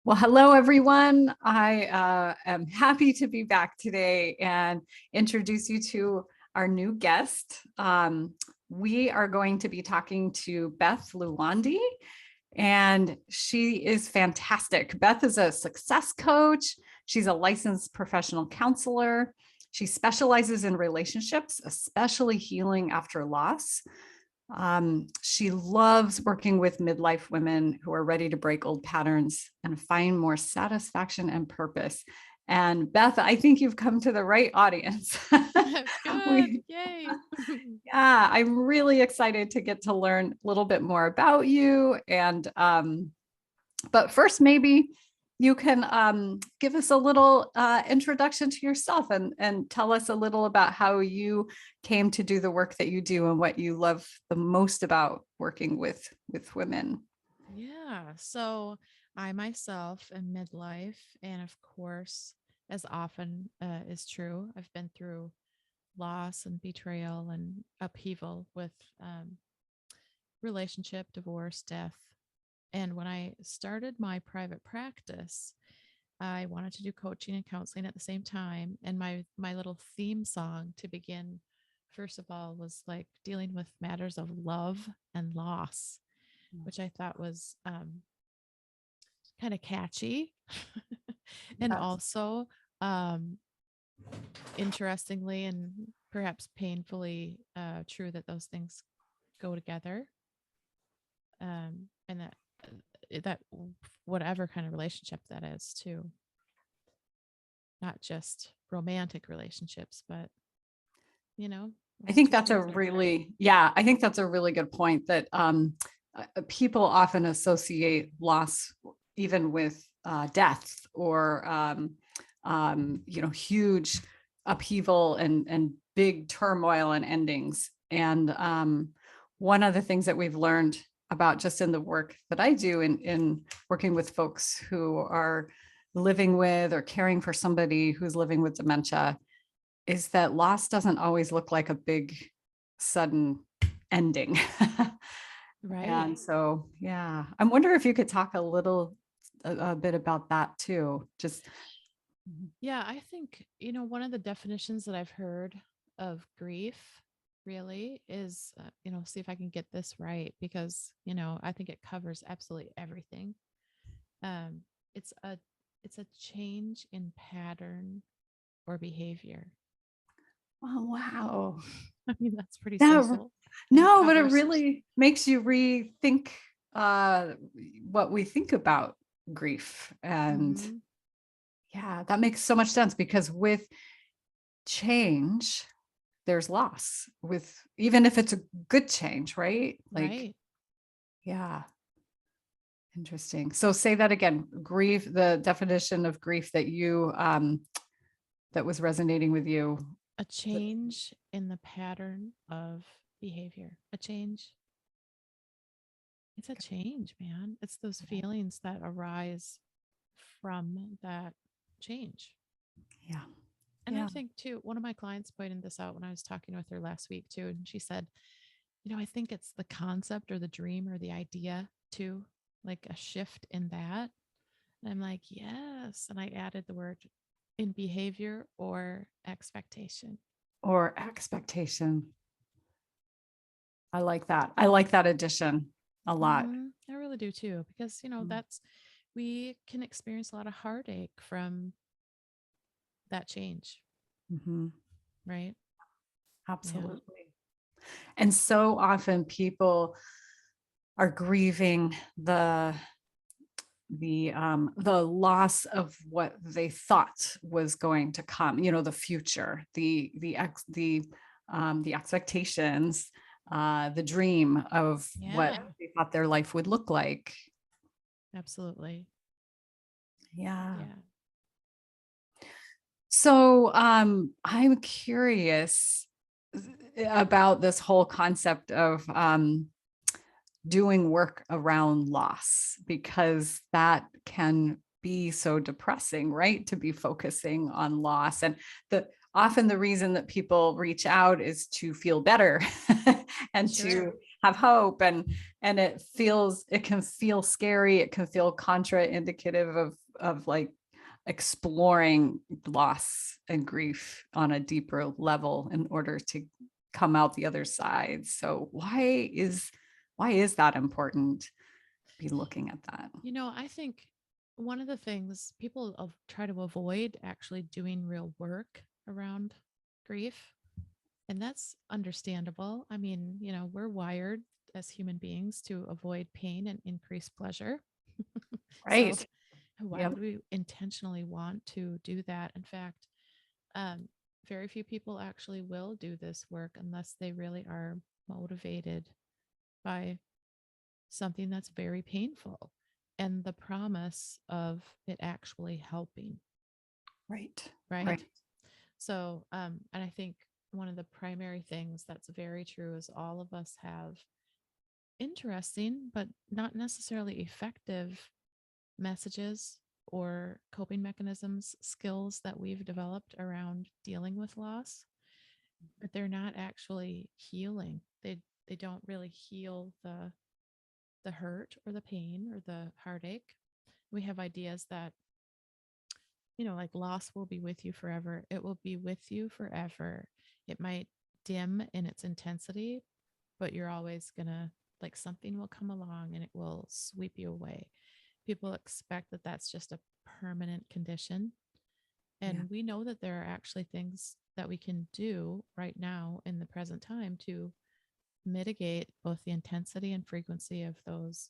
Well, hello, everyone. I am happy to be back today and introduce you to our new guest. We are going to be talking to Beth Luwandi, and she is fantastic. Beth is a success coach. She's a licensed professional counselor. She specializes in relationships, especially healing after loss. She loves working with midlife women who are ready to break old patterns and find more satisfaction and purpose. And Beth, I think you've come to the right audience. Good. Yay. Yeah, I'm really excited to get to learn a little bit more about you. But first, maybe you can give us a little introduction to yourself and tell us a little about how you came to do the work that you do and what you love the most about working with women. Yeah. So I myself am midlife. And of course, as often is true, I've been through loss and betrayal and upheaval with relationship, divorce, death. And when I started my private practice, I wanted to do coaching and counseling at the same time. And my little theme song to begin, first of all, was like dealing with matters of love and loss, which I thought was kind of catchy. And Yes. also, um, interestingly and perhaps painfully true that those things go together. And that whatever kind of relationship that is, too, not just romantic relationships, but I those think two that's a things are connected. really, yeah, I think that's a really good point that people often associate loss even with death or, huge upheaval and big turmoil and endings. And one of the things that we've learned about just in the work that I do in working with folks who are living with or caring for somebody who's living with dementia is that loss doesn't always look like a big sudden ending. Right. And so, yeah, I'm wondering if you could talk a bit about that too. Just, Yeah, I think, one of the definitions that I've heard of grief really is, see if I can get this right because, I think it covers absolutely everything. Um, it's a it's a change in pattern or behavior. oh, wow. I mean, that's pretty Yeah, simple and it no, but it covers. really makes you rethink uh, what we think about grief. And Mhm. yeah, that makes so much sense because with change, there's loss with even if it's a good change, right? Like, Right. yeah, interesting. So say that again. Grief, the definition of grief that you that was resonating with you. A change in the pattern of behavior. A change. It's a change, man. It's those feelings that arise from that change. Yeah. And I Yeah. think too, one of my clients pointed this out when I was talking with her last week too. And she said, I think it's the concept or the dream or the idea too, like a shift in that. And I'm like, yes. And I added the word in behavior or expectation. Or expectation. I like that. I like that addition a lot. I really do too, because, we can experience a lot of heartache from that change, Mm-hmm. right? Yeah. Absolutely. And so often people are grieving the loss of what they thought was going to come, the future, the expectations, the dream of what Yeah, they thought their life would look like. absolutely. Yeah. Yeah. So I'm curious about this whole concept of doing work around loss, because that can be so depressing, right? To be focusing on loss. And often the reason that people reach out is to feel better and to Sure. have hope, and it can feel scary. It can feel contraindicative of like exploring loss and grief on a deeper level in order to come out the other side. So why is that important? Be looking at that. I think one of the things people try to avoid actually doing real work around grief, and that's understandable. I mean, we're wired as human beings to avoid pain and increase pleasure. So Right. why Yep. would we intentionally want to do that? In fact, um, very few people actually will do this work unless they really are motivated by something that's very painful and the promise of it actually helping, Right. right? Right. So, and I think one of the primary things that's very true is all of us have interesting, but not necessarily effective messages or coping mechanisms, skills that we've developed around dealing with loss, but they're not actually healing. They don't really heal the hurt or the pain or the heartache. We have ideas that, like loss will be with you forever. It will be with you forever. It might dim in its intensity, but you're always going to, like, something will come along and it will sweep you away. People expect that that's just a permanent condition. Yeah. And we know that there are actually things that we can do right now in the present time to mitigate both the intensity and frequency of those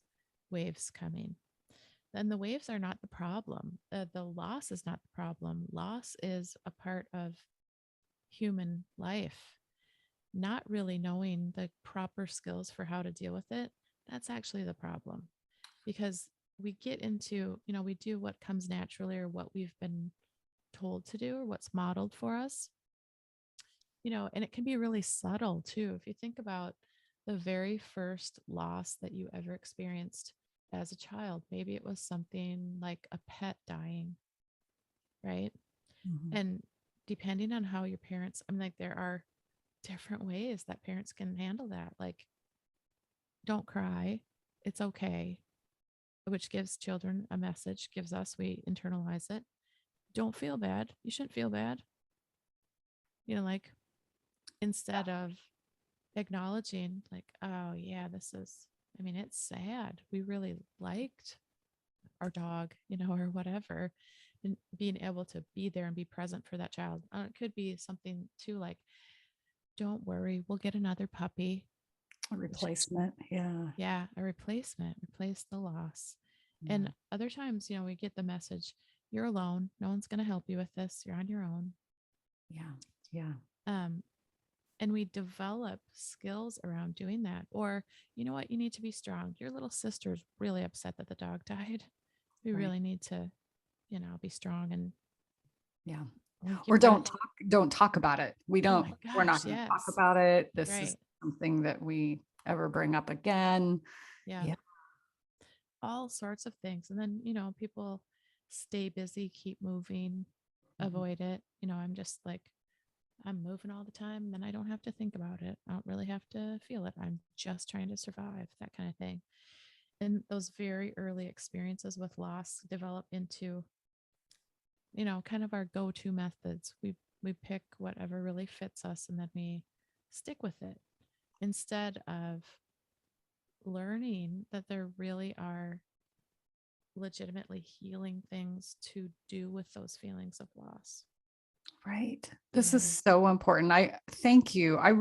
waves coming. Then the waves are not the problem. The loss is not the problem. Loss is a part of human life. Not really knowing the proper skills for how to deal with it, that's actually the problem. Because we get into, we do what comes naturally or what we've been told to do or what's modeled for us, and it can be really subtle too. If you think about the very first loss that you ever experienced as a child, maybe it was something like a pet dying, right? Mhm. And depending on how your parents, I mean, like, there are different ways that parents can handle that. Like, don't cry, it's okay, which gives children a message, gives us, we internalize it. Don't feel bad. You shouldn't feel bad. Like, instead of acknowledging, like, oh yeah, this is, I mean, it's sad. We really liked our dog, or whatever. And being able to be there and be present for that child. It could be something too, like, don't worry, we'll get another puppy. A replacement. Yeah. Yeah, a replacement, replace the loss. Yeah. And other times, we get the message, you're alone. No one's going to help you with this. You're on your own. Yeah. Yeah. Um, and we develop skills around doing that. Or, you know what, you need to be strong. Your little sister's really upset that the dog died. We Right. really need to, be strong. And Yeah. we Or give that, don't talk about it. oh my We're not gosh, going to talk yes. about it. This is Right. something that we ever bring up again. Yeah. Yeah. All sorts of things. And then, people stay busy, keep moving, Mhm. avoid it. I'm just like, I'm moving all the time, and then I don't have to think about it. I don't really have to feel it. I'm just trying to survive, that kind of thing. And those very early experiences with loss develop into, kind of our go-to methods. We pick whatever really fits us, and then we stick with it instead of learning that there really are legitimately healing things to do with those feelings of loss. Right. This is Yeah. so important. I thank you. I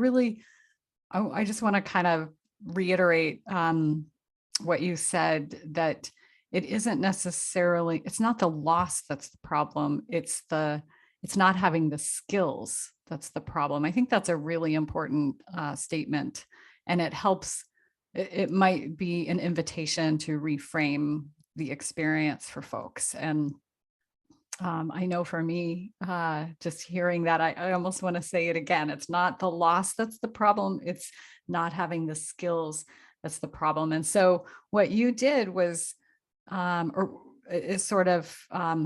just want to kind of reiterate what you said, that it isn't necessarily, it's not the loss that's the problem. It's not having the skills that's the problem. I think that's a really important statement, and it helps. It might be an invitation to reframe the experience for folks. And I know for me, just hearing that, I almost want to say it again. It's not the loss that's the problem. It's not having the skills that's the problem. And so what you did was, or is sort of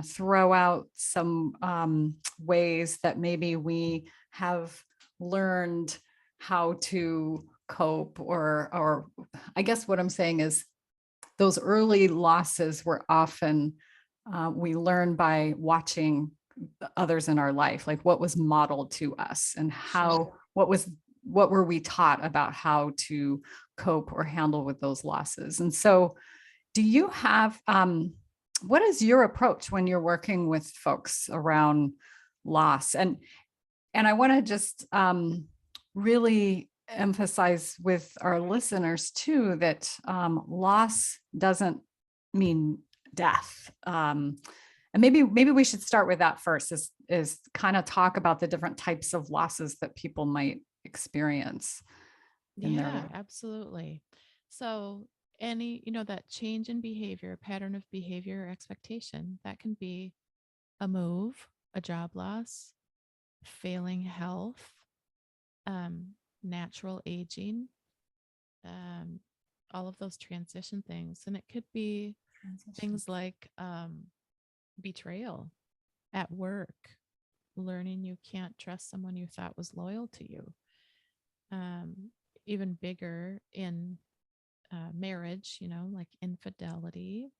throw out some ways that maybe we have learned how to cope, or I guess what I'm saying is those early losses were often we learn by watching others in our life, like what was modeled to us and Sure. how what were we taught about how to cope or handle with those losses. And so do you have what is your approach when you're working with folks around loss? And I want to just really emphasize with our listeners too that loss doesn't mean death. And maybe we should start with that first, is kind of talk about the different types of losses that people might experience in their Yeah, life. absolutely. So any, that change in behavior, pattern of behavior or expectation, that can be a move, a job loss, failing health, um, natural aging, um, all of those transition things. And it could be Transition. things like betrayal at work, learning you can't trust someone you thought was loyal to you. Um, Even bigger in marriage, like infidelity,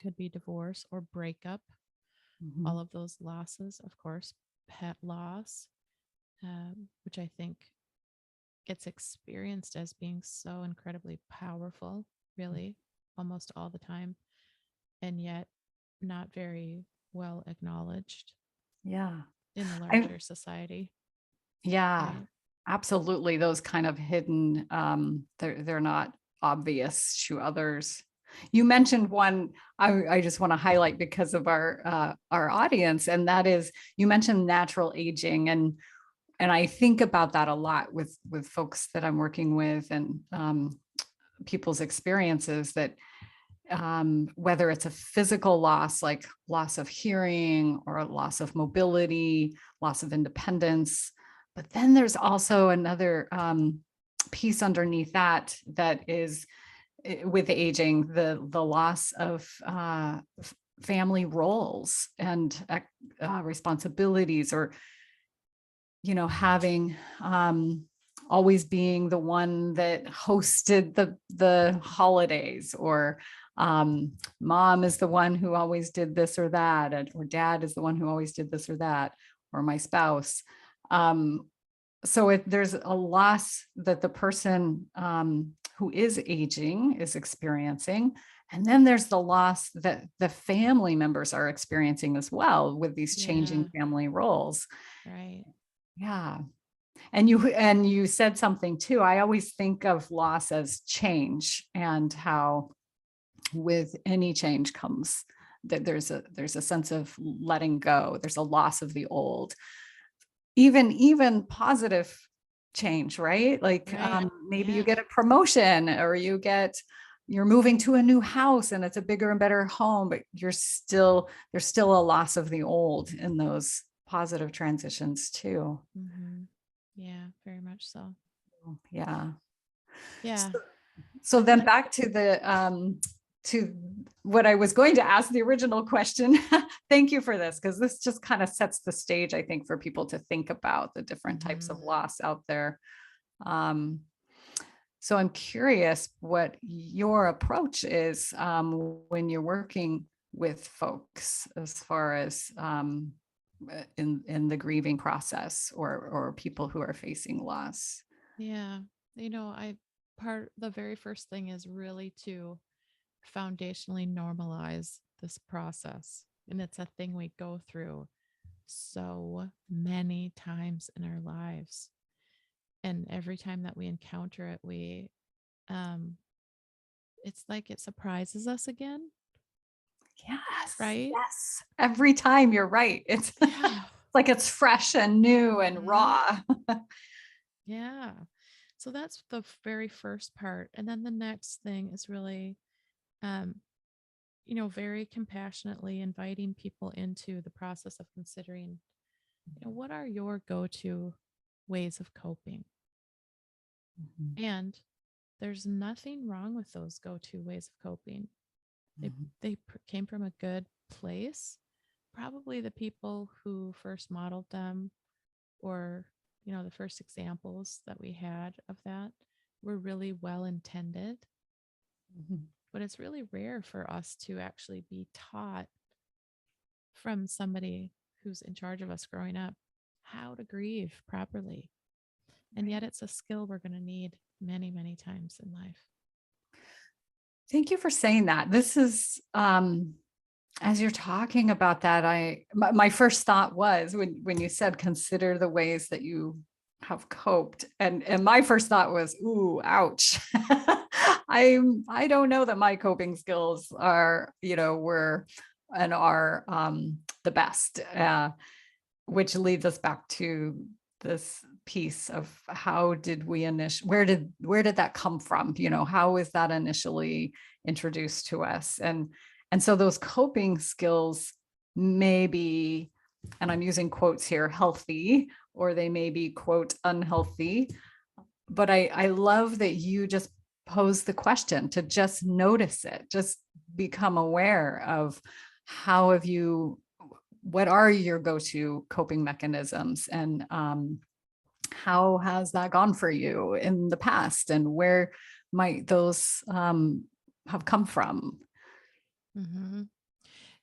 could be divorce or breakup, all Mhm. of those losses, of course, pet loss, which I think gets experienced as being so incredibly powerful, really, almost all the time, and yet not very well acknowledged Yeah. in the I, larger society, yeah, right? absolutely. Those kind of hidden, they're not obvious to others. You mentioned one I just want to highlight because of our audience, and that is you mentioned natural aging, and I think about that a lot with folks that I'm working with and people's experiences that whether it's a physical loss like loss of hearing or a loss of mobility, loss of independence, but then there's also another piece underneath that that is with aging, the loss of family roles and responsibilities, or having always being the one that hosted the holidays, or mom is the one who always did this or that, or dad is the one who always did this or that, or my spouse. um, so there's a loss that the person who is aging is experiencing, and then there's the loss that the family members are experiencing as well with these changing Yeah, family roles. right. Yeah. And you said something too. I always think of loss as change, and how with any change comes that there's a sense of letting go. There's a loss of the old. Even positive change, right? Like Right. maybe you Yeah. get a promotion, or you're moving to a new house and it's a bigger and better home, but there's still a loss of the old in those positive transitions too. Hmm. Yeah, very much so. Yeah. Yeah. So I then think, back to what I was going to ask, the original question. Thank you for this, because this just kind of sets the stage, I think, for people to think about the different types mhm. of loss out there. Um, so I'm curious what your approach is when you're working with folks as far as in the grieving process, or people who are facing loss. Yeah. The very first thing is really to foundationally normalize this process. And it's a thing we go through so many times in our lives. And every time that we encounter it, um, it's like it surprises us again, Yes, right? yes. Every time, you're right. It's Yeah. like it's fresh and new and Hmm. raw. Yeah. So that's the very first part. And then the next thing is really, um, very compassionately inviting people into the process of considering, what are your go to ways of coping? Mhm, And there's nothing wrong with those go to ways of coping. They, mhm, they came from a good place. Probably the people who first modeled them, or, the first examples that we had of that. we're really well intended, Mhm. but it's really rare for us to actually be taught from somebody who's in charge of us growing up how to grieve properly. And Right. yet it's a skill we're going to need many, many times in life. Thank you for saying that. This is, as you're talking about that, my first thought was when you said consider the ways that you have coped, and my first thought was, ooh, ouch. I don't know that my coping skills are, were and are the best. Which leads us back to this piece of how did we where did that come from? How is that initially introduced to us? And so those coping skills may be, and I'm using quotes here, healthy, or they may be, quote, unhealthy. But I love that you just pose the question to just notice it, just become aware of how have you what are your go-to coping mechanisms, and how has that gone for you in the past, and where might those have come from? Mm-hmm.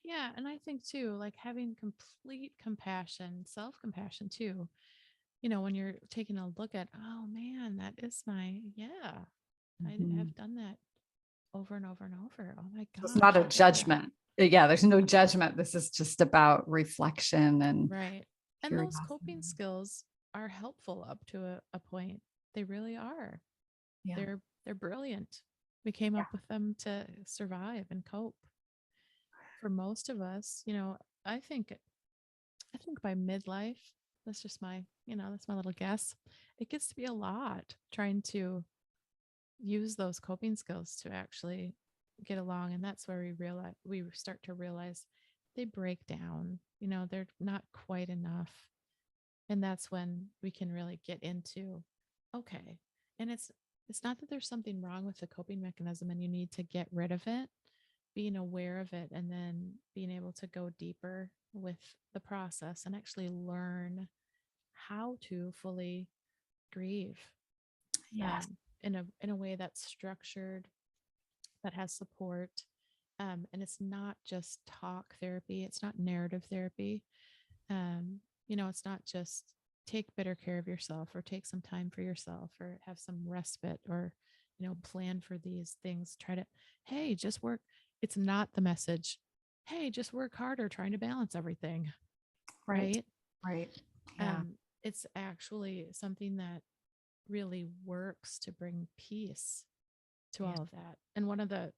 Yeah. And I think too, like having complete compassion, self compassion too, when you're taking a look at, oh man, that is yeah, I Mhm. have done that over and over and over. Oh my It's not gosh, a I did that. judgment. Yeah, there's no judgment. This is just about reflection and Right. And those curiosity. coping skills are helpful up to a point. They really are. Yeah. They're brilliant. We came Yeah. up with them to survive and cope. For most of us, I think I think by midlife, that's just that's my little guess. It gets to be a lot trying to use those coping skills to actually get along. And that's where we start to realize they break down, they're not quite enough. And that's when we can really get into, okay. And it's not that there's something wrong with the coping mechanism and you need to get rid of it, being aware of it and then being able to go deeper with the process and actually learn how to fully grieve, Yes. in a way that's structured, that has support, and it's not just talk therapy, it's not narrative therapy. It's not just take better care of yourself or take some time for yourself or have some respite or plan for these things, try to, hey, just work. It's not the message, hey, just work harder trying to balance everything, Right. right? Right. Yeah. It's actually something that really works to bring peace to Yeah. all of that. And one of the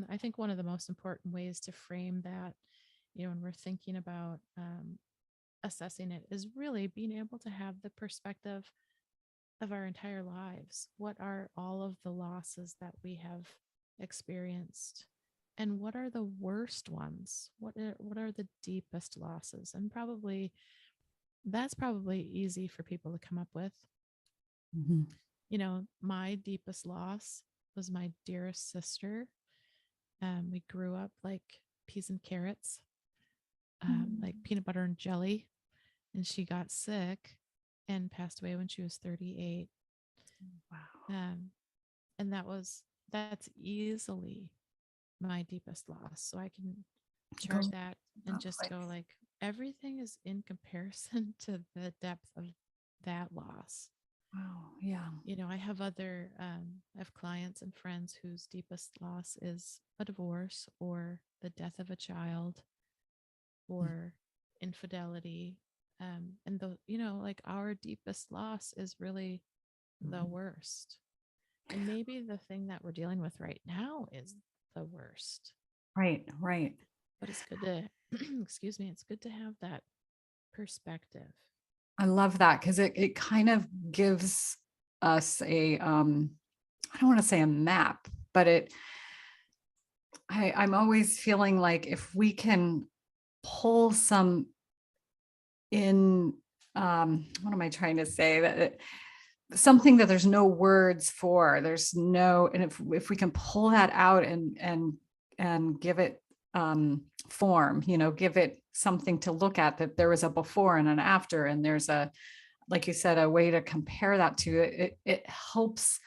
I think one of the most important ways to frame that, when we're thinking about assessing it, is really being able to have the perspective of our entire lives. What are all of the losses that we have experienced? And what are the worst ones? What are the deepest losses? And probably that's probably easy for people to come up with. Mhm. My deepest loss was my dearest sister. We grew up like peas and carrots, like peanut butter and jelly, and she got sick and passed away when she was 38. Wow. Um, and that's easily my deepest loss. So I can chart Goes that and that just place. go like everything is in comparison to the depth of that loss. Wow. Yeah. I have clients and friends whose deepest loss is a divorce or the death of a child or infidelity. And like our deepest loss is really the Mhm. worst. And maybe the thing that we're dealing with right now is the worst. Right. Right. But it's good to, excuse me, it's good to have that perspective. I love that because it kind of gives us I don't want to say a map, but I'm always feeling like if we can pull some in, what am I trying to say? Something that there's no words for, and if we can pull that out and give it form, give it something to look at, that there was a before and an after, and there's like you said, a way to compare that to it helps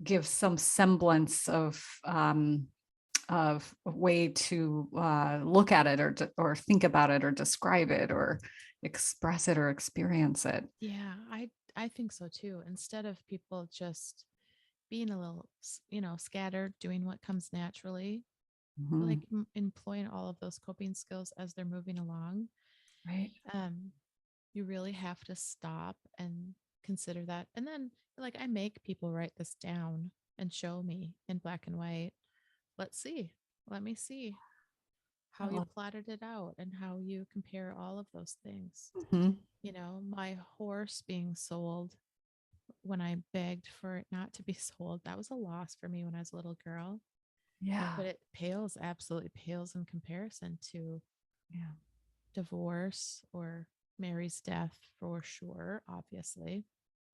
give some semblance of a way to look at it or think about it or describe it or express it or experience it. Yeah, I think so too. Instead of people just being a little, scattered, doing what comes naturally, like Mhm. employing all of those coping skills as they're moving along. Right. Um, you really have to stop and consider that. And then, like, I make people write this down and show me in black and white. Let's see. Let me see I how you love. plotted it out and how you compare all of those things. Mhm. My horse being sold when I begged for it not to be sold, that was a loss for me when I was a little girl. Yeah. But it absolutely pales in comparison to Yeah. divorce or Mary's death for sure, obviously.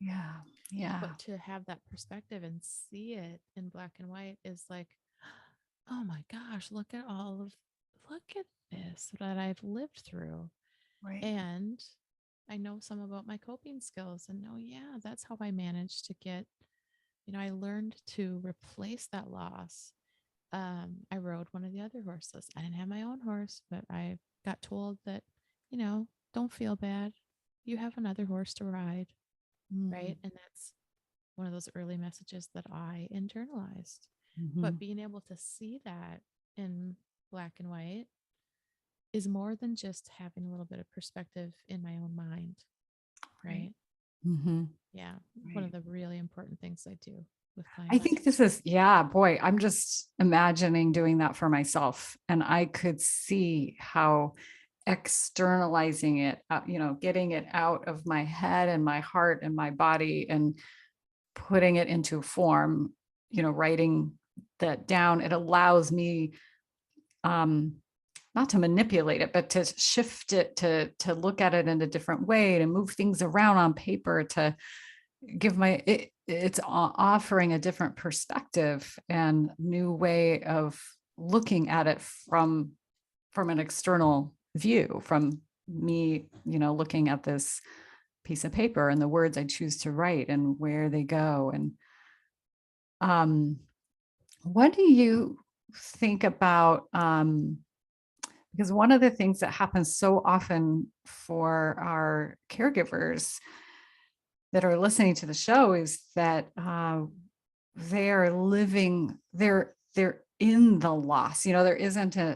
Yeah. Yeah. But to have that perspective and see it in black and white is like, oh my gosh, look at this that I've lived through. Right. And I know some about my coping skills and know, yeah, that's how I managed to get, I learned to replace that loss. I rode one of the other horses. I didn't have my own horse, but I got told that, don't feel bad. You have another horse to ride, Mm. right? And that's one of those early messages that I internalized. But Mhm. being able to see that in black and white is more than just having a little bit of perspective in my own mind, Right. right? Mhm. Yeah. One of Right. the really important things I do with I clients. think this is, yeah, boy, I'm just imagining doing that for myself. And I could see how externalizing it, getting it out of my head and my heart and my body and putting it into form, writing that down, it allows me um, not to manipulate it, but to shift it, to look at it in a different way, to move things around on paper, to give it's offering a different perspective and new way of looking at it from an external view, from me, looking at this piece of paper and the words I choose to write and where they go. And um, what do you think about because one of the things that happens so often for our caregivers that are listening to the show is that they are living, they're in the loss. There isn't a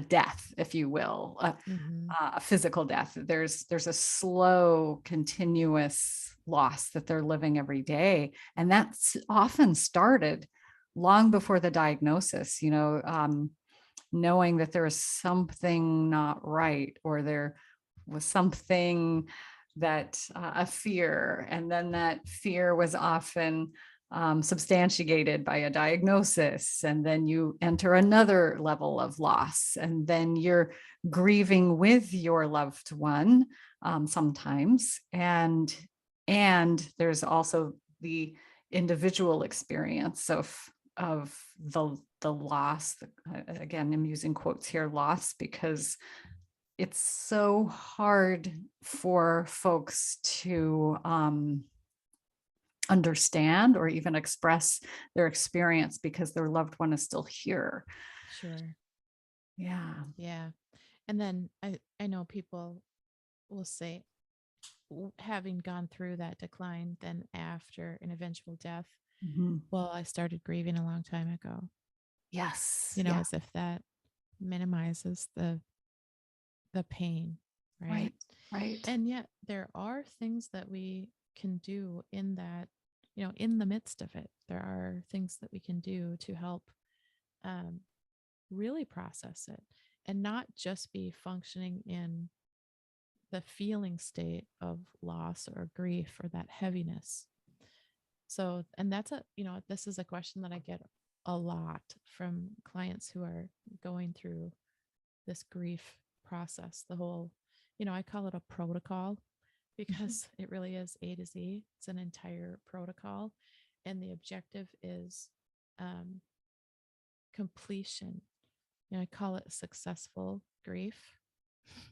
death, if you will, Mm-hmm. a physical death. There's a slow, continuous loss that they're living every day, and that's often started long before the diagnosis. Knowing that there is something not right, or there was something that a fear, and then that fear was often substantiated by a diagnosis, and then you enter another level of loss, and then you're grieving with your loved one sometimes, and there's also the individual experience of the loss. Again, I'm using quotes here, loss, because it's so hard for folks to understand or even express their experience because their loved one is still here. Sure. Yeah. Yeah. And then I know people will say, having gone through that decline, then after an eventual death, Mhm. well, I started grieving a long time ago, Yes. Yeah. as if that minimizes the pain, right? Right. Right. And yet there are things that we can do in that, in the midst of it. There are things that we can do to help um, really process it and not just be functioning in the feeling state of loss or grief or that heaviness. So, and this is a question that I get a lot from clients who are going through this grief process. The whole, I call it a protocol Mhm. because it really is A to Z. It's an entire protocol. And the objective is um, completion. I call it successful grief.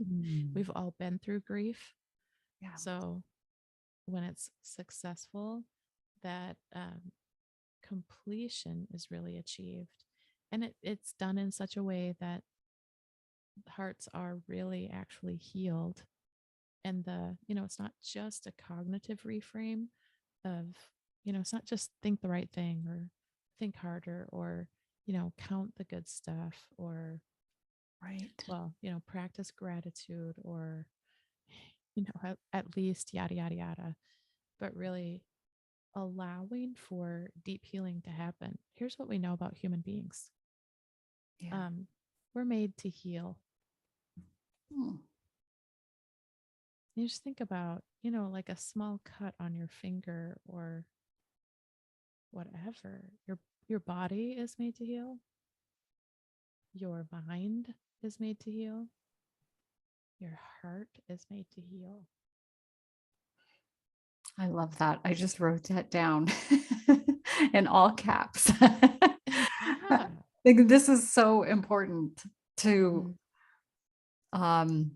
Mm. We've all been through grief. Yeah. So when it's successful, that completion is really achieved. And it's done in such a way that hearts are really actually healed. And it's not just a cognitive reframe of, it's not just think the right thing or think harder or, count the good stuff or, Right. well, practice gratitude or, at least yada, yada, yada, but really allowing for deep healing to happen. Here's what we know about human beings. Yeah. We're made to heal. Hmm. You just think about, like a small cut on your finger or whatever. Your body is made to heal. Your mind is made to heal. Your heart is made to heal. I love that. I just wrote that down in all caps. Yeah. Like, this is so important to Mhm. um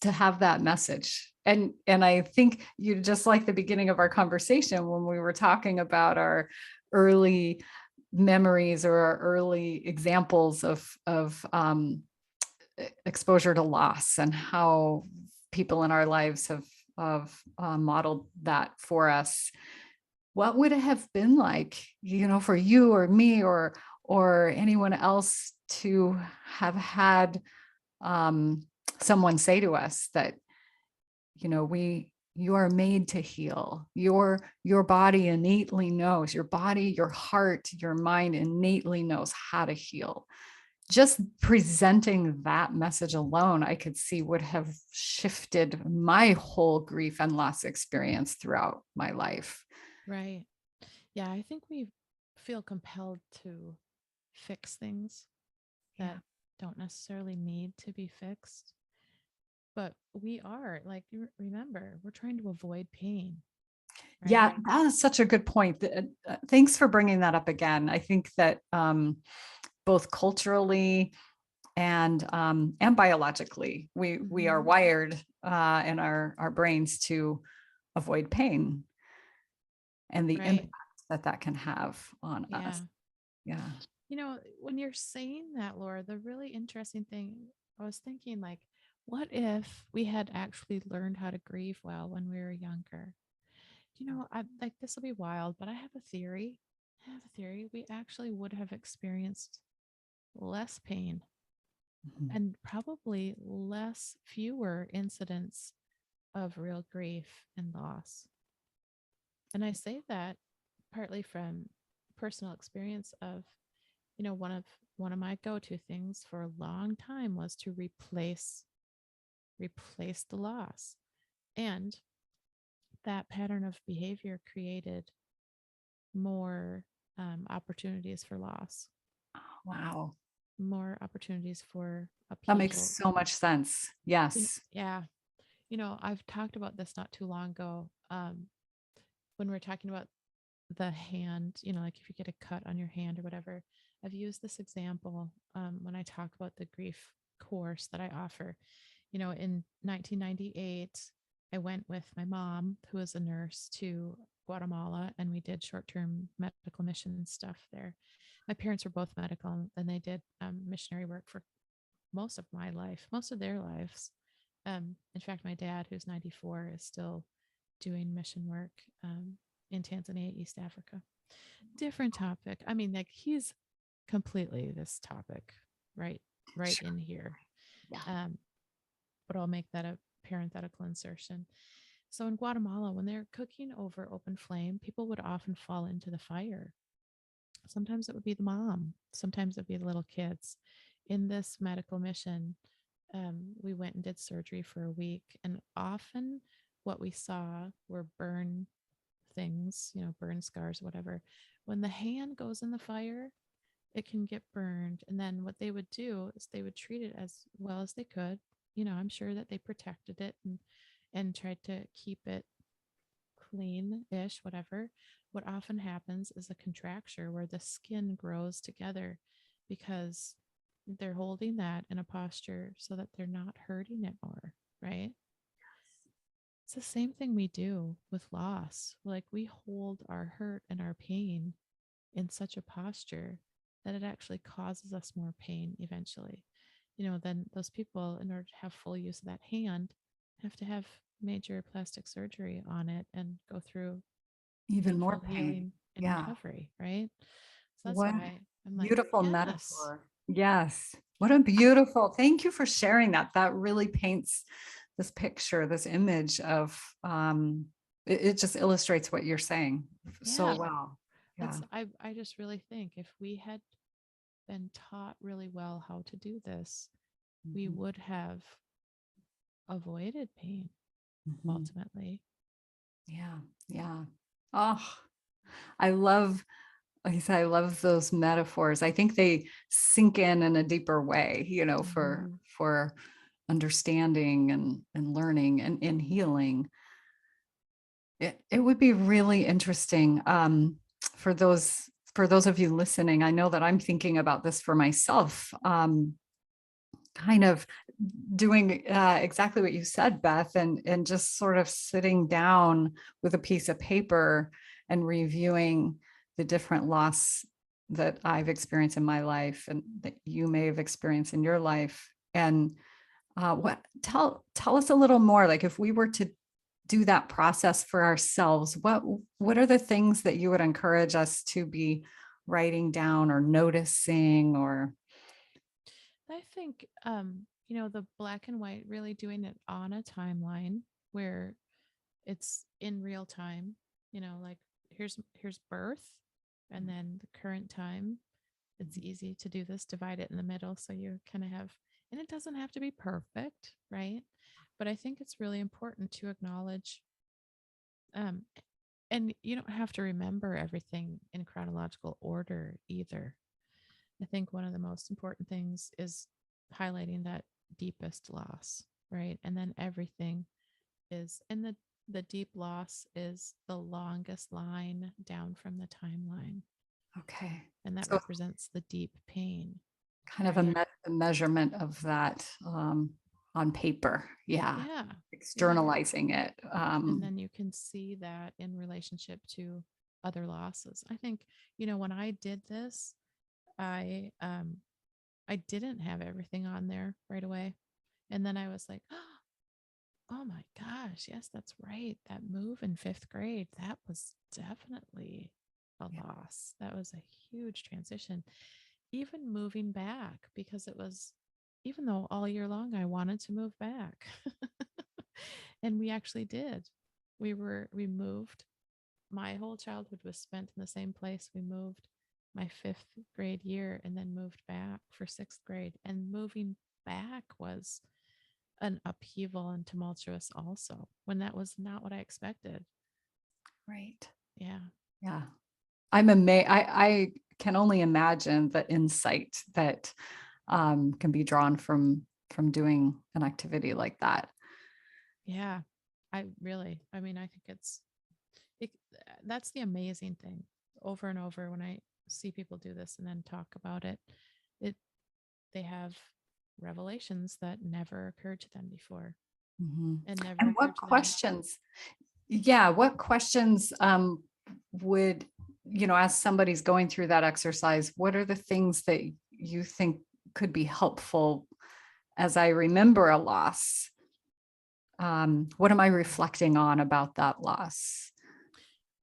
to have that message. And I think you, just like the beginning of our conversation when we were talking about our early memories or our early examples of exposure to loss and how people in our lives have modeled that for us. What would it have been like, for you or me or anyone else to have had someone say to us that, you are made to heal. Your body innately knows, your body, your heart, your mind innately knows how to heal. Just presenting that message alone, I could see would have shifted my whole grief and loss experience throughout my life. Right. Yeah, I think we feel compelled to fix things Yeah. that don't necessarily need to be fixed. But we are, like, you remember, we're trying to avoid pain, right? Yeah, that is such a good point. Thanks for bringing that up again. I think that both culturally and biologically, we are Mm-hmm. wired in our brains to avoid pain and the Right. impact that that can have on us. Yeah. Yeah. When you're saying that, Laura, the really interesting thing, I was thinking, like, what if we had actually learned how to grieve well when we were younger? I like this will be wild, but I have a theory. I have a theory. We actually would have experienced less pain Mhm. and probably fewer incidents of real grief and loss. And I say that partly from personal experience of, one of my go-to things for a long time was to replace the loss. And that pattern of behavior created more opportunities for loss, Wow. more opportunities for That makes upheaval. so much sense. Yes. Yeah, I've talked about this not too long ago, when we're talking about the hand, like if you get a cut on your hand or whatever. I've used this example when I talk about the grief course that I offer. In 1998, I went with my mom, who is a nurse, to Guatemala, and we did short-term medical mission stuff there. My parents were both medical, and they did missionary work for most of my life, most of their lives. In fact, my dad, who's 94, is still doing mission work in Tanzania, East Africa. Different topic. I mean, like, he's completely this topic, right? Right Sure. in here. Yeah. Um, but I'll make that a parenthetical insertion. So in Guatemala, when they're cooking over open flame, people would often fall into the fire. Sometimes it would be the mom, sometimes it would be the little kids. In this medical mission, we went and did surgery for a week, and often what we saw were burn things, burn scars, whatever. When the hand goes in the fire, it can get burned. And then what they would do is they would treat it as well as they could. I'm sure that they protected it and tried to keep it clean-ish, whatever. What often happens is a contracture where the skin grows together because they're holding that in a posture so that they're not hurting it more, right? It's the same thing we do with loss. Like we hold our hurt and our pain in such a posture that it actually causes us more pain eventually. Then those people, in order to have full use of that hand, have to have major plastic surgery on it and go through, Even more full pain. healing and Yeah. recovery, right? So that's What why I'm like, beautiful yes, metaphor. Yes. What a beautiful, thank you for sharing that. That really paints this picture, this image of, it just illustrates what you're saying so yeah. well. Yeah. I just really think if we had been taught really well how to do this, we Mhm. would have avoided pain Mhm. ultimately. Yeah. Yeah. Oh, I love, like I said, I love those metaphors. I think they sink in a deeper way, Mhm. for understanding and learning and healing. It would be really interesting, for those of you listening. I know that I'm thinking about this for myself, kind of doing exactly what you said, Beth, and just sort of sitting down with a piece of paper and reviewing the different loss that I've experienced in my life and that you may have experienced in your life. And what tell us a little more, like if we were to do that process for ourselves, what are the things that you would encourage us to be writing down or noticing or I think the black and white, really doing it on a timeline where it's in real time, like here's birth and then the current time. It's easy to do this, divide it in the middle so you kind of have, and it doesn't have to be perfect, right? But I think it's really important to acknowledge, um and you don't have to remember everything in chronological order either. I think one of the most important things is highlighting that deepest loss, right? And then everything is, and the deep loss is the longest line down from the timeline, okay, and that so represents the deep pain, kind of right? a measurement of that, on paper. Yeah. Yeah. Yeah. Externalizing it. And then you can see that in relationship to other losses. I think, when I did this, I didn't have everything on there right away. And then I was like, oh my gosh, yes, that's right. That move in fifth grade, that was definitely a Yeah. loss. That was a huge transition. Even moving back, because it was, even though all year long I wanted to move back. And we actually did. We moved. My whole childhood was spent in the same place. We moved my fifth grade year and then moved back for sixth grade. And moving back was an upheaval and tumultuous also, when that was not what I expected. Right. Yeah. Yeah. I'm amazed. I can only imagine the insight that can be drawn from doing an activity like that. Yeah. I mean, I think it, that's the amazing thing. Over and over, when I see people do this and then talk about it, it they have revelations that never occurred to them before Mhm. and never And occurred what to them. questions, yeah, what questions would, as somebody's going through that exercise, what are the things that you think could be helpful as I remember a loss? What am I reflecting on about that loss?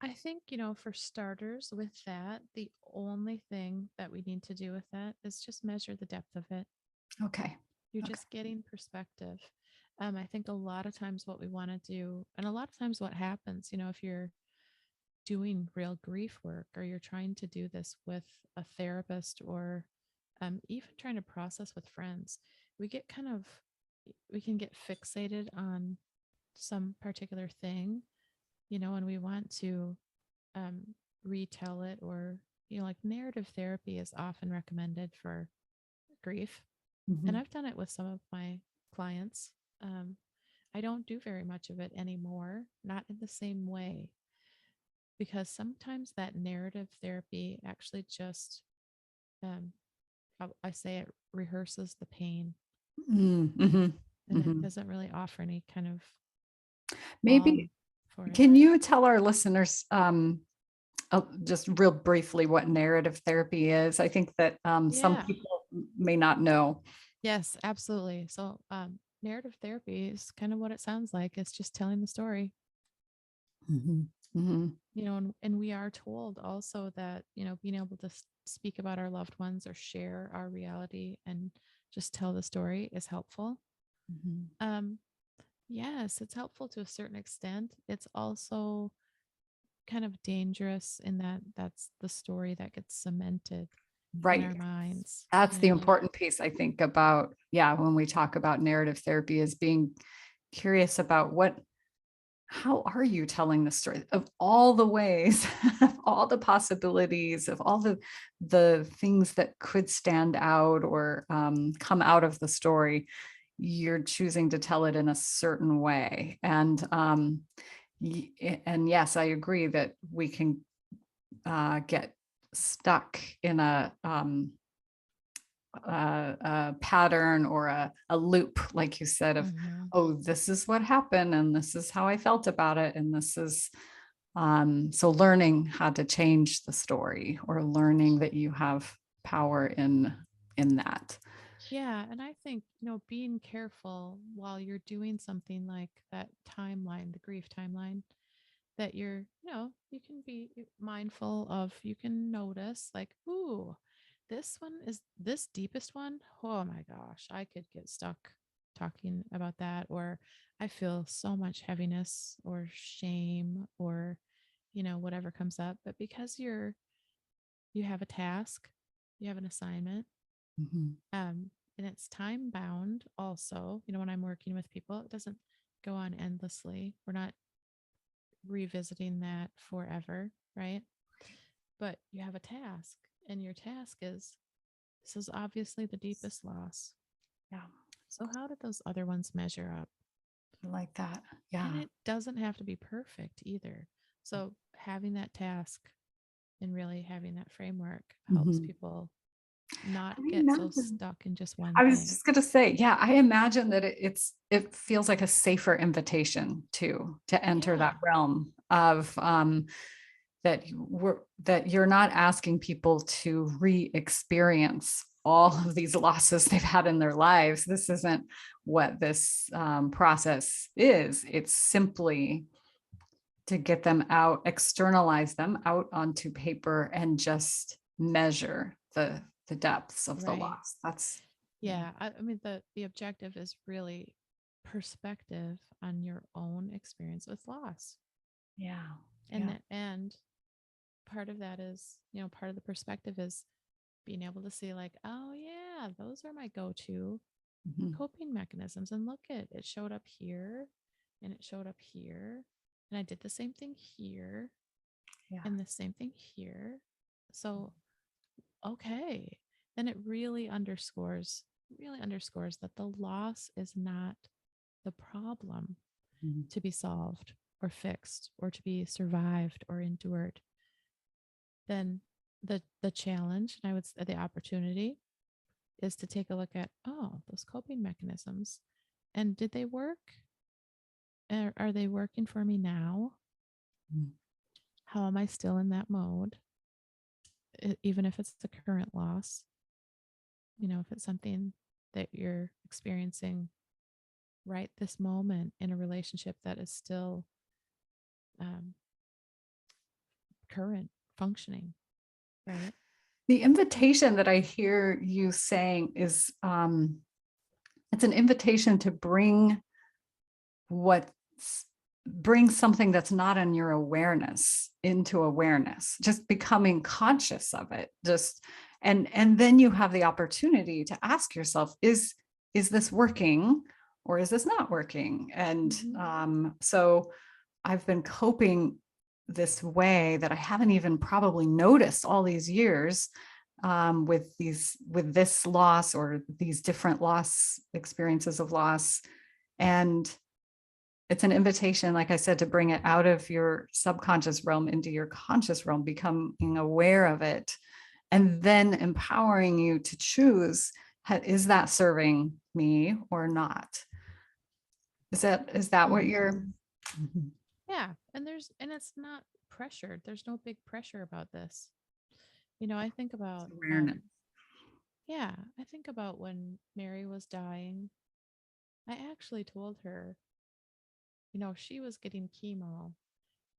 I think, for starters, with that, the only thing that we need to do with that is just measure the depth of it. Okay. You're Okay. just getting perspective. I think a lot of times what we want to do, and a lot of times what happens, if you're doing real grief work or you're trying to do this with a therapist or even trying to process with friends, we get kind of, we can get fixated on some particular thing, and we want to um, retell it, or, like narrative therapy is often recommended for grief. And Mhm. I've done it with some of my clients. Um, I don't do very much of it anymore, not in the same way, because sometimes that narrative therapy actually just, um, I say it rehearses the pain, Mm, mhm, and it mhm. doesn't really offer any kind of balm Maybe, for it. can you tell our listeners just real briefly what narrative therapy is? I think that some Yeah. people may not know. Yes, absolutely. So, narrative therapy is kind of what it sounds like. It's just telling the story, Mhm, mhm. and we are told also that, being able to speak about our loved ones or share our reality and just tell the story is helpful. Mhm. Um, yes, it's helpful to a certain extent. It's also kind of dangerous in that that's the story that gets cemented in our Right. minds, That's the important piece, I think, about, yeah, when we talk about narrative therapy, is being curious about how are you telling the story of all the ways, of all the possibilities, of all the things that could stand out or come out of the story. You're choosing to tell it in a certain way. And yes, I agree that we can get stuck in a pattern or a loop, like you said, of, Mhm. oh, this is what happened and this is how I felt about it. And this is, so learning how to change the story, or learning that you have power in that. Yeah, and I think, being careful while you're doing something like that timeline, the grief timeline, that you can be mindful of, you can notice like, ooh, this one is this deepest one. Oh my gosh, I could get stuck talking about that, or I feel so much heaviness or shame or, whatever comes up. But because you have a task, you have an assignment, Mhm. and it's time bound also. When I'm working with people, it doesn't go on endlessly. We're not revisiting that forever, right? But you have a task, and your task is, this is obviously the deepest loss. Yeah, So, how did those other ones measure up? I like that. And Yeah. it doesn't have to be perfect either. So, having that task and really having that framework helps Mhm. people not I get so imagine. stuck in just one I was thing. just going to say, yeah, I imagine that it feels like a safer invitation to enter Yeah. that realm of that you're not asking people to re-experience all of these losses they've had in their lives. This isn't what this process is. It's simply to get them out, externalize them out onto paper, and just measure the depths of the Right. loss. That's, yeah. Yeah. I mean, the objective is really perspective on your own experience with loss. Yeah. And Yeah. and part of that is, part of the perspective is being able to see like, oh yeah, those are my go-to Mhm. coping mechanisms. And look, it showed up here and it showed up here. And I did the same thing here Yeah. and the same thing here. So, okay. Then it really underscores that the loss is not the problem Mhm. to be solved or fixed or to be survived or endured. Then the challenge, and I would say the opportunity, is to take a look at, oh, those coping mechanisms, and did they work? Are they working for me now? Mhm. How am I still in that mode? Even if it's the current loss, if it's something that you're experiencing right this moment in a relationship that is still um, current, functioning, right? The invitation that I hear you saying is, it's an invitation to what bring something that's not in your awareness into awareness, just becoming conscious of it. Just, and then you have the opportunity to ask yourself, is this working, or is this not working? And Mm-hmm. so I've been coping this way that I haven't even probably noticed all these years, with this loss, or these different loss experiences of loss. And it's an invitation, like I said, to bring it out of your subconscious realm into your conscious realm, becoming aware of it, and then empowering you to choose, is that serving me or not? Is that what Mm-hmm. you're? Mhm. Yeah. And it's not pressured. There's no big pressure about this. I think It's about, awareness. yeah, I think about when Mary was dying. I actually told her, she was getting chemo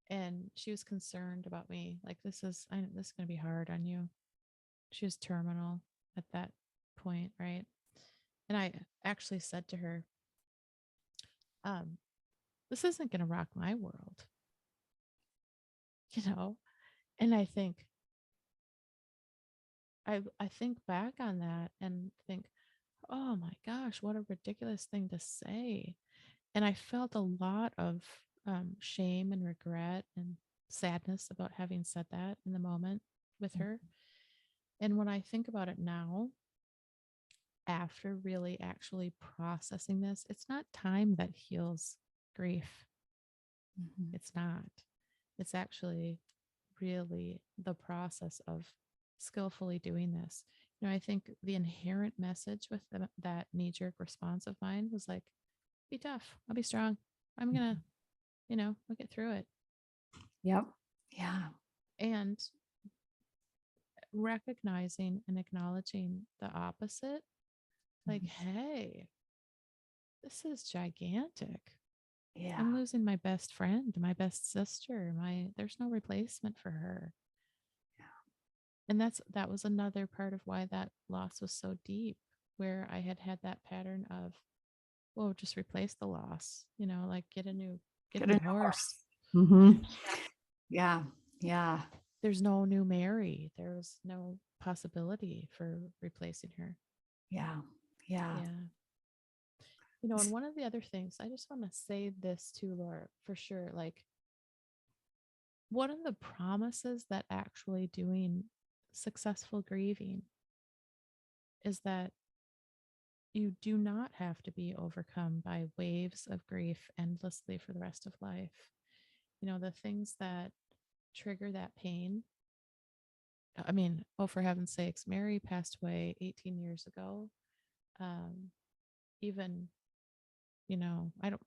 and she was concerned about me. Like, this is going to be hard on you. She was terminal at that point, right? And I actually said to her, um, this isn't going to rock my world, you know? And I think back on that and think, oh my gosh, what a ridiculous thing to say. And I felt a lot of shame and regret and sadness about having said that in the moment with her. And when I think about it now, after really actually processing this, it's not time that heals grief. Mhm. It's not. It's actually really the process of skillfully doing this. I think the inherent message with that knee jerk response of mine was like, be tough. I'll be strong. I'm going to, I'll get through it. Yep. Yeah. And recognizing and acknowledging the opposite, like, Mhm. hey, this is gigantic. Yeah. I'm losing my best friend, my best sister. There's no replacement for her. And that was another part of why that loss was so deep, where I had that pattern of, well, just replace the loss, like get a Get a new new horse. horse. Hmm. Yeah. Yeah. There's no new Mary. There's no possibility for replacing her. Yeah. Yeah. Yeah. And one of the other things, I just want to say this too, Laura, for sure. Like, one of the promises that actually doing successful grieving is that you do not have to be overcome by waves of grief endlessly for the rest of life. The things that trigger that pain. I mean, oh, for heaven's sakes, Mary passed away 18 years ago. Um, even, I don't,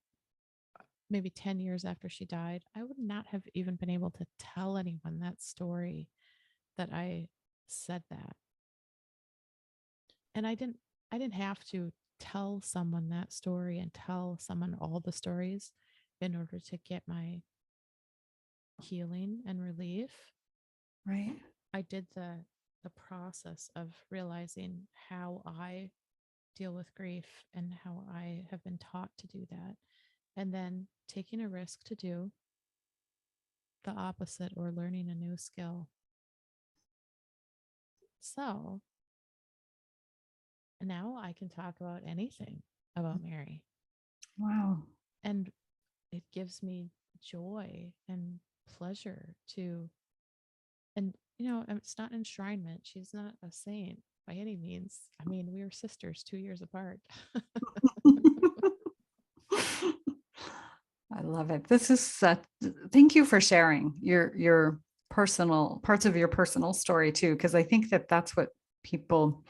maybe 10 years after she died, I would not have even been able to tell anyone that story that I said that. And I didn't have to tell someone that story and tell someone all the stories in order to get my healing and relief. Right. I did the process of realizing how I deal with grief and how I have been taught to do that, and then taking a risk to do the opposite or learning a new skill. So now I can talk about anything about Mary, Wow. and it gives me joy and pleasure to, and it's not enshrinement. She's not a saint by any means. I mean, we were sisters 2 years apart. I love it. This is such, thank you for sharing your personal parts of your personal story too, because I think that that's what people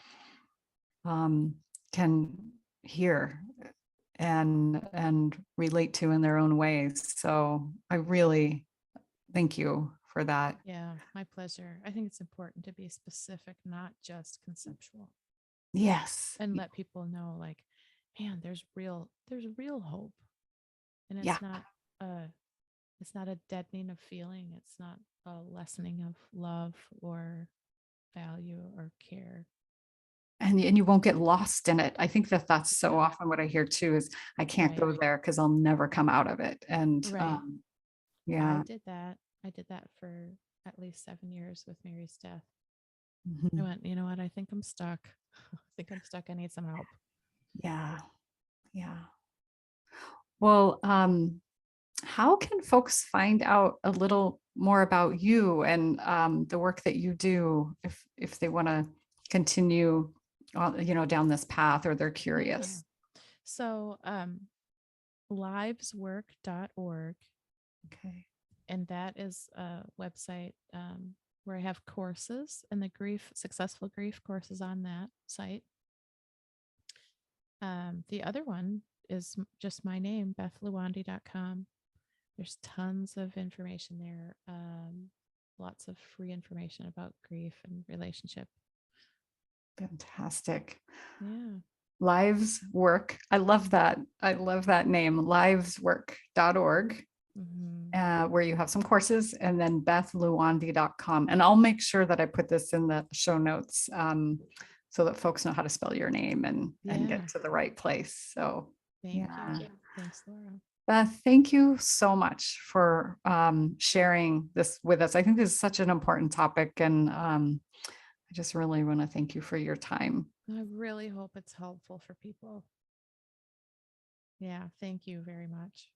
um, can hear and relate to in their own ways. So I really thank you for that. Yeah, my pleasure. I think it's important to be specific, not just conceptual, Yes. and let people know, like, man, there's real hope. And Yeah. a it's not a deadening of feeling. It's not a lessening of love or value or care. And you won't get lost in it. I think that that's so Yeah, often what I hear too is I can't right. go there because I'll never come out of it. And Right. I yeah. did that. I did that for at least 7 years with Mary's death. I Mhm. went, you know what? I think I'm stuck. I think I'm stuck. I need some help. Yeah. Yeah. Well, how can folks find out a little more about you and the work that you do if they want to continue down this path or they're Yeah. curious? So, liveswork.org, Okay. and that is a website where I have courses, and the successful grief courses on that site. The other one is just my name, BethLuwandi.com. There's tons of information there. Lots of free information about grief and relationship. Fantastic. Yeah. Lives Work. I love that. I love that name, liveswork.org, Mm-hmm. where you have some courses, and then bethluwandi.com. And I'll make sure that I put this in the show notes, so that folks know how to spell your name and Yeah. get to the right place. So Thank yeah. you. Thanks, Laura. Beth, thank you so much for sharing this with us. I think this is such an important topic, and I just really want to thank you for your time. I really hope it's helpful for people. Yeah. Thank you very much.